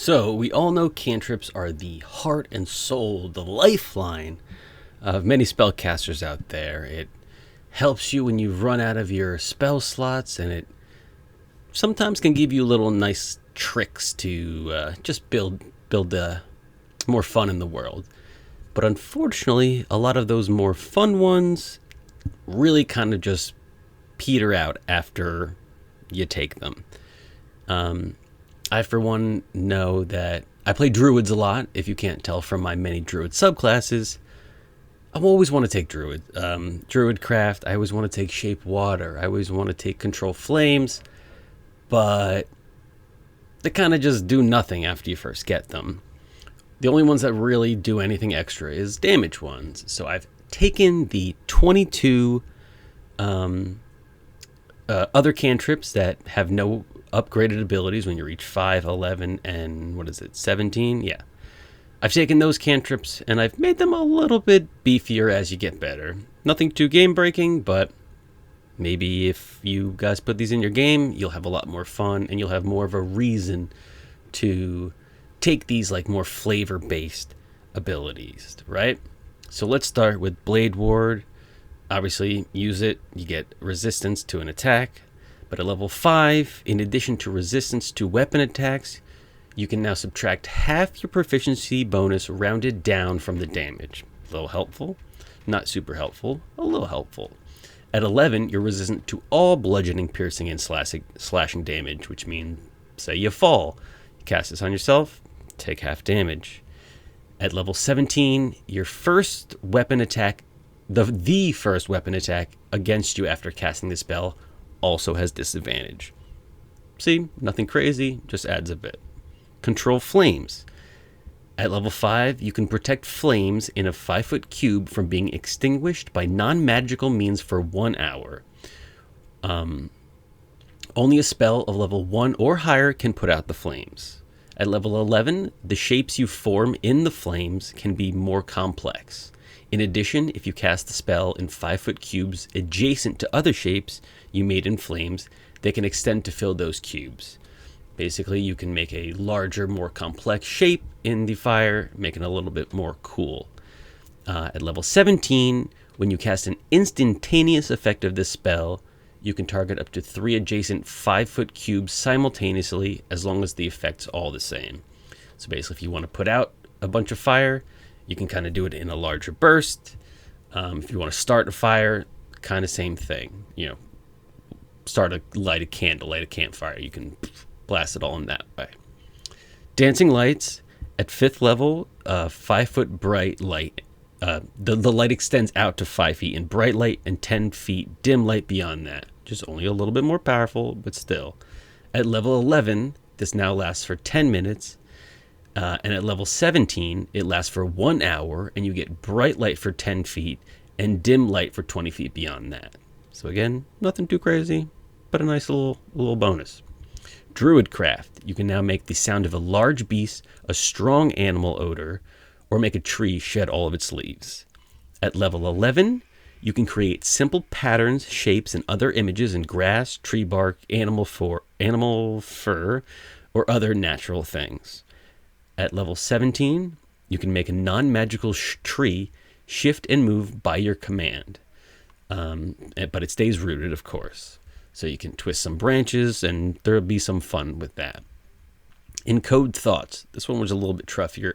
So, we all know cantrips are the heart and soul, the lifeline of many spellcasters out there. It helps you when you run out of your spell slots, and it sometimes can give you little nice tricks to just build more fun in the world. But unfortunately, a lot of those more fun ones really kind of just peter out after you take them. I, for one, know that I play druids a lot. If you can't tell from my many druid subclasses, I always want to take druid. Druid craft, I always want to take shape water. I always want to take control flames, but they kind of just do nothing after you first get them. The only ones that really do anything extra is damage ones. So I've taken the 22 other cantrips that have no upgraded abilities when you reach 5, 11, and 17? Yeah. I've taken those cantrips and I've made them a little bit beefier as you get better. Nothing too game breaking, but maybe if you guys put these in your game, you'll have a lot more fun and you'll have more of a reason to take these like more flavor based abilities, right? So let's start with Blade Ward. Obviously, use it, you get resistance to an attack. But at level 5, in addition to resistance to weapon attacks, you can now subtract half your proficiency bonus rounded down from the damage. A little helpful, not super helpful, a little helpful. At 11, you're resistant to all bludgeoning, piercing, and slashing damage, which means, say you fall, you cast this on yourself, take half damage. At level 17, your first weapon attack, the first weapon attack against you after casting the spell, also has disadvantage. See, nothing crazy, just adds a bit. Control flames. At level 5, you can protect flames in a 5-foot cube from being extinguished by non-magical means for 1 hour. Only a spell of level 1 or higher can put out the flames. At level 11, the shapes you form in the flames can be more complex. In addition, if you cast the spell in 5-foot cubes adjacent to other shapes you made in flames, they can extend to fill those cubes. Basically, you can make a larger, more complex shape in the fire, making it a little bit more cool. At level 17, when you cast an instantaneous effect of this spell, you can target up to 3 adjacent 5-foot cubes simultaneously, as long as the effect's all the same. So basically, if you want to put out a bunch of fire, you can kind of do it in a larger burst. If you want to start a fire, kind of same thing. You know, light a candle, light a campfire. You can blast it all in that way. Dancing lights at 5th level, 5-foot bright light. The light extends out to 5 feet in bright light and 10 feet dim light beyond that. Just only a little bit more powerful, but still. At level 11, this now lasts for 10 minutes. And at level 17, it lasts for 1 hour, and you get bright light for 10 feet and dim light for 20 feet beyond that. So again, nothing too crazy, but a nice little bonus. Druid craft. You can now make the sound of a large beast, a strong animal odor, or make a tree shed all of its leaves. At level 11, you can create simple patterns, shapes, and other images in grass, tree bark, animal fur, or other natural things. At level 17, you can make a non-magical tree shift and move by your command. But it stays rooted, of course. So you can twist some branches, and there'll be some fun with that. Encode thoughts. This one was a little bit tougher.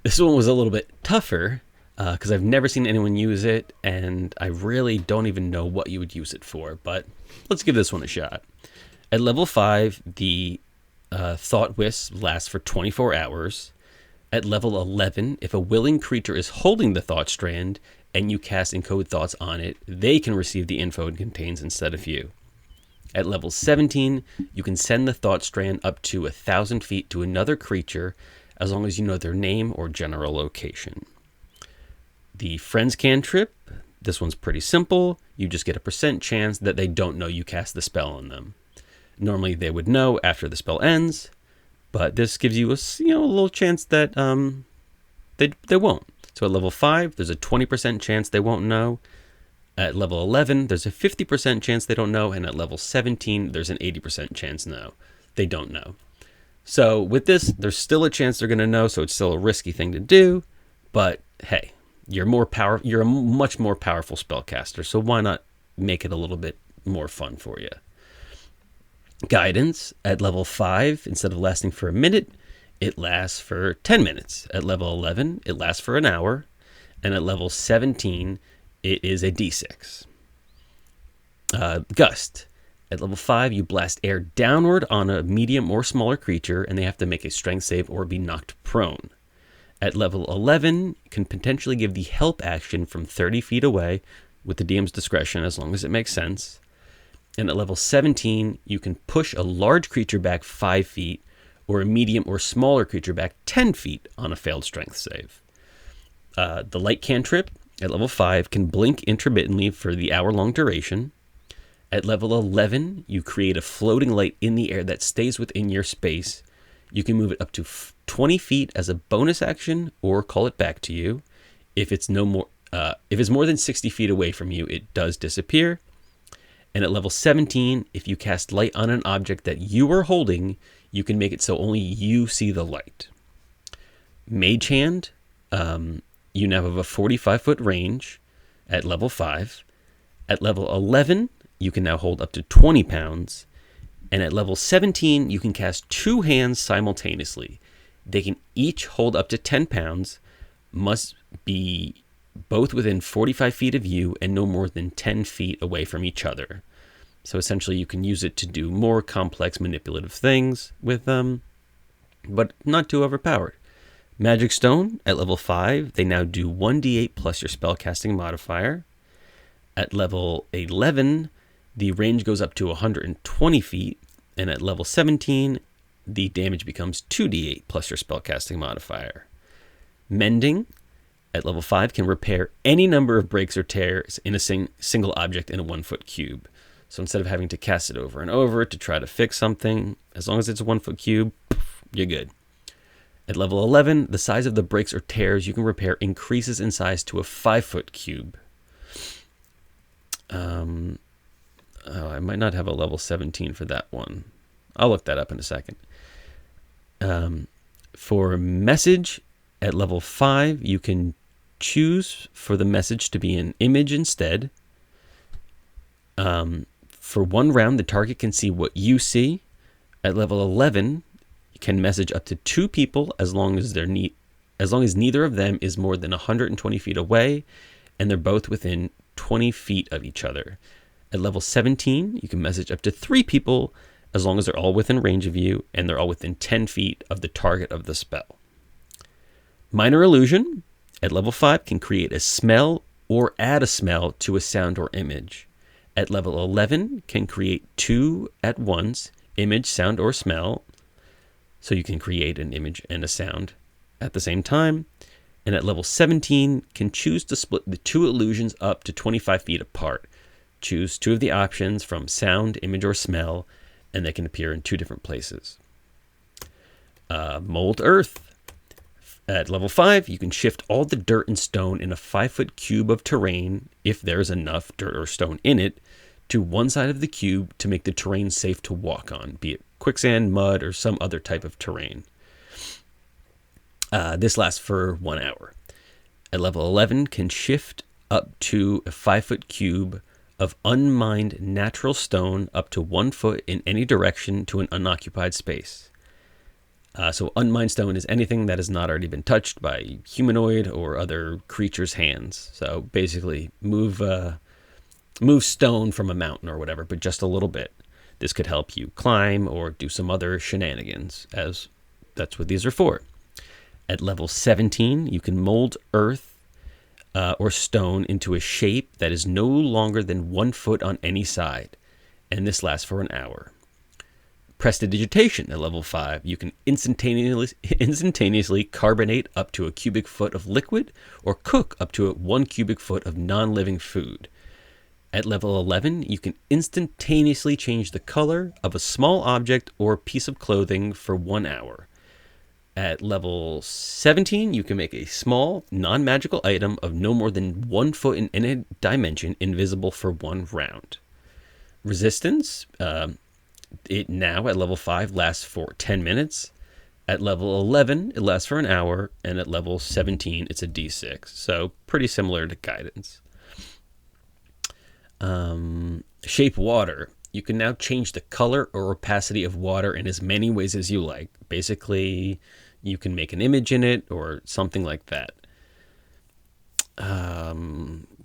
This one was a little bit tougher because I've never seen anyone use it, and I really don't even know what you would use it for. But let's give this one a shot. At level 5, the Thought Wisp lasts for 24 hours. At level 11, if a willing creature is holding the Thought Strand and you cast Encode Thoughts on it, they can receive the info it contains instead of you. At level 17, you can send the Thought Strand up to 1,000 feet to another creature as long as you know their name or general location. The Friends cantrip, this one's pretty simple. You just get a % chance that they don't know you cast the spell on them. Normally they would know after the spell ends, but this gives you a little chance that they won't. So at level 5, there's a 20% chance they won't know. At level 11, there's a 50% chance they don't know, and at level 17, there's an 80% chance they don't know. So with this, there's still a chance they're going to know, so it's still a risky thing to do. But hey, you're You're a much more powerful spellcaster, so why not make it a little bit more fun for you? Guidance at level 5, instead of lasting for a minute, it lasts for 10 minutes. At level 11, it lasts for an hour. And at level 17, it is a d6. Gust. At level 5, you blast air downward on a medium or smaller creature, and they have to make a strength save or be knocked prone. At level 11, you can potentially give the help action from 30 feet away with the DM's discretion, as long as it makes sense. And at level 17, you can push a large creature back 5 feet, or a medium or smaller creature back 10 feet on a failed strength save. The light cantrip at level 5 can blink intermittently for the hour-long duration. At level 11, you create a floating light in the air that stays within your space. You can move it up to 20 feet as a bonus action, or call it back to you. If it's more than 60 feet away from you, it does disappear. And at level 17, if you cast light on an object that you are holding, you can make it so only you see the light. Mage Hand, you now have a 45-foot range at level 5. At level 11, you can now hold up to 20 pounds. And at level 17, you can cast 2 hands simultaneously. They can each hold up to 10 pounds, must be both within 45 feet of you and no more than 10 feet away from each other. So essentially, you can use it to do more complex manipulative things with them, but not too overpowered. Magic Stone, at level 5, they now do 1d8 plus your spellcasting modifier. At level 11, the range goes up to 120 feet, and at level 17, the damage becomes 2d8 plus your spellcasting modifier. Mending, at level 5, can repair any number of breaks or tears in a single object in a 1-foot cube. So instead of having to cast it over and over to try to fix something, as long as it's a 1-foot cube, you're good. At level 11, the size of the breaks or tears you can repair increases in size to a 5-foot cube. I might not have a level 17 for that one. I'll look that up in a second. For message, at level 5, you can choose for the message to be an image instead. For 1 round, the target can see what you see. At level 11, you can message up to 2 people as long as neither of them is more than 120 feet away, and they're both within 20 feet of each other. At level 17, you can message up to 3 people as long as they're all within range of you and they're all within 10 feet of the target of the spell. Minor Illusion, at level 5, can create a smell or add a smell to a sound or image. At level 11, can create 2 at once, image, sound, or smell. So you can create an image and a sound at the same time. And at level 17, can choose to split the 2 illusions up to 25 feet apart. Choose 2 of the options from sound, image, or smell, and they can appear in 2 different places. Mold Earth. At level 5, you can shift all the dirt and stone in a 5-foot cube of terrain, if there's enough dirt or stone in it, to one side of the cube to make the terrain safe to walk on, be it quicksand, mud, or some other type of terrain. This lasts for 1 hour. At level 11, can shift up to a 5-foot cube of unmined natural stone up to 1 foot in any direction to an unoccupied space. So unmined stone is anything that has not already been touched by humanoid or other creatures' hands. So basically, move stone from a mountain or whatever, but just a little bit. This could help you climb or do some other shenanigans, as that's what these are for. At level 17, you can mold earth or stone into a shape that is no longer than 1 foot on any side, and this lasts for an hour. Prestidigitation at level 5, you can instantaneously carbonate up to a cubic foot of liquid or cook up to 1 cubic foot of non-living food. At level 11, you can instantaneously change the color of a small object or piece of clothing for 1 hour. At level 17, you can make a small, non-magical item of no more than 1 foot in any dimension invisible for 1 round. Resistance, it now at level 5 lasts for 10 minutes. At level 11, it lasts for an hour, and at level 17, it's a d6. So pretty similar to guidance. Shape water. You can now change the color or opacity of water in as many ways as you like. Basically, you can make an image in it or something like that.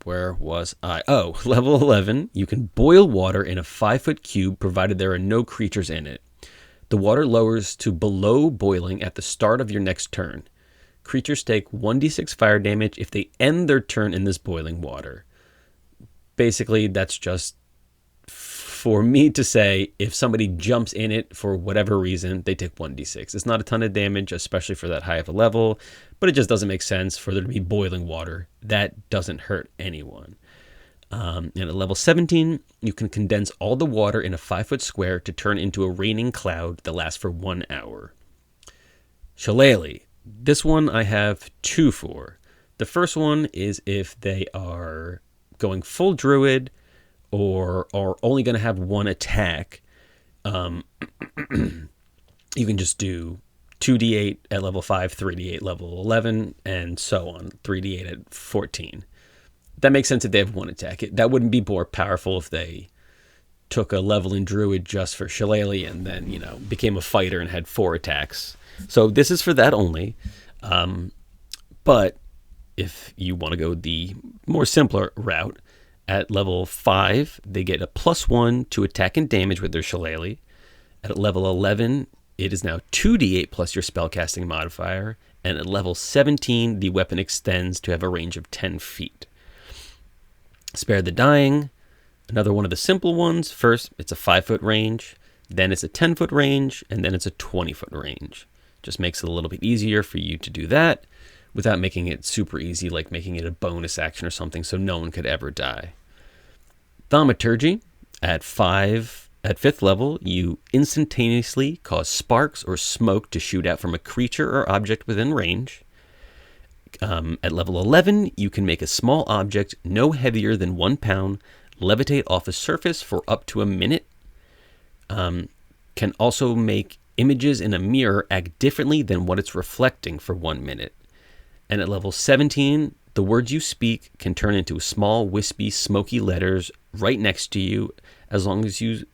Where was I? Oh, level 11, you can boil water in a 5-foot cube provided there are no creatures in it. The water lowers to below boiling at the start of your next turn. Creatures take 1d6 fire damage if they end their turn in this boiling water. Basically, that's just for me to say if somebody jumps in it for whatever reason, they take 1d6. It's not a ton of damage, especially for that high of a level, but it just doesn't make sense for there to be boiling water. That doesn't hurt anyone. And at level 17, you can condense all the water in a 5-foot square to turn into a raining cloud that lasts for 1 hour. Shillelagh. This one I have 2 for. The first one is if they are going full druid or are only going to have 1 attack. You can just do 2d8 at level 5, 3d8 level 11, and so on, 3d8 at 14. That makes sense if they have 1 attack. That wouldn't be more powerful if they took a level in druid just for Shillelagh and then, became a fighter and had 4 attacks. So this is for that only. But if you want to go the more simpler route, at level 5, they get a +1 to attack and damage with their Shillelagh. At level 11, it is now 2d8 plus your spellcasting modifier. And at level 17, the weapon extends to have a range of 10 feet. Spare the Dying, another one of the simple ones. First, it's a 5-foot range, then it's a 10-foot range, and then it's a 20-foot range. Just makes it a little bit easier for you to do that without making it super easy, like making it a bonus action or something so no one could ever die. Thaumaturgy, at 5th level, you instantaneously cause sparks or smoke to shoot out from a creature or object within range. At level 11, you can make a small object no heavier than 1 pound levitate off a surface for up to a minute. Can also make images in a mirror act differently than what it's reflecting for 1 minute. And at level 17, the words you speak can turn into small, wispy, smoky letters right next to you as long as you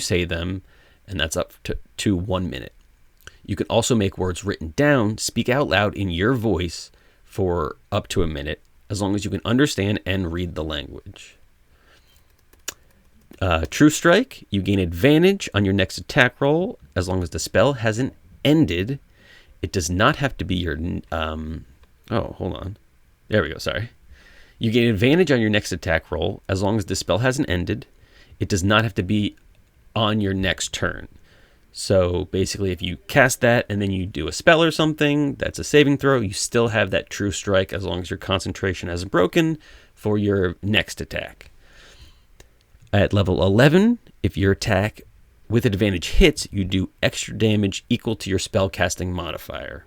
say them, and that's up to 1 minute. You can also make words written down speak out loud in your voice for up to a minute, as long as you can understand and read the language. True Strike, you gain advantage on your next attack roll as long as the spell hasn't ended. It does not have to be your... hold on. There we go, sorry. You gain advantage on your next attack roll as long as the spell hasn't ended. It does not have to be on your next turn. So basically, if you cast that and then you do a spell or something, that's a saving throw. You still have that True Strike as long as your concentration hasn't broken for your next attack. At level 11, if your attack with advantage hits, you do extra damage equal to your spellcasting modifier.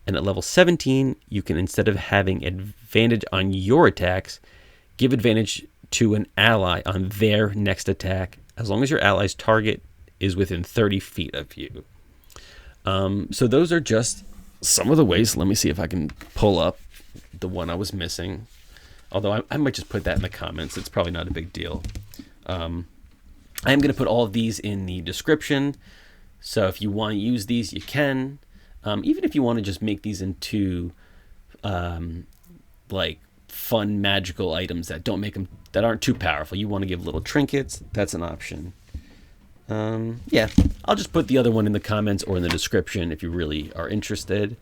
And at level 17, you can, instead of having advantage on your attacks, give advantage to an ally on their next attack, as long as your ally's target is within 30 feet of you. So those are just some of the ways. Let me see if I can pull up the one I was missing. Although I might just put that in the comments. It's probably not a big deal. I am going to put all of these in the description. So if you want to use these, you can. Even if you want to just make these into like fun magical items that aren't too powerful. You want to give little trinkets, that's an option. Yeah, I'll just put the other one in the comments or in the description if you really are interested.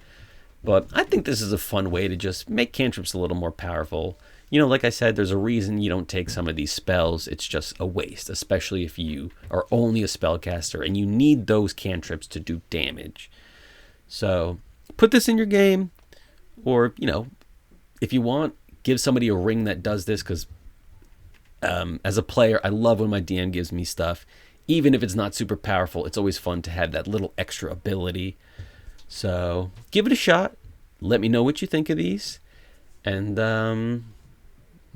But I think this is a fun way to just make cantrips a little more powerful. Like I said, there's a reason you don't take some of these spells. It's just a waste, especially if you are only a spellcaster and you need those cantrips to do damage. So put this in your game, or, if you want, give somebody a ring that does this, because as a player, I love when my DM gives me stuff. Even if it's not super powerful, it's always fun to have that little extra ability. So give it a shot. Let me know what you think of these. And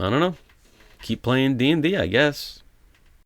I don't know. Keep playing D&D, I guess.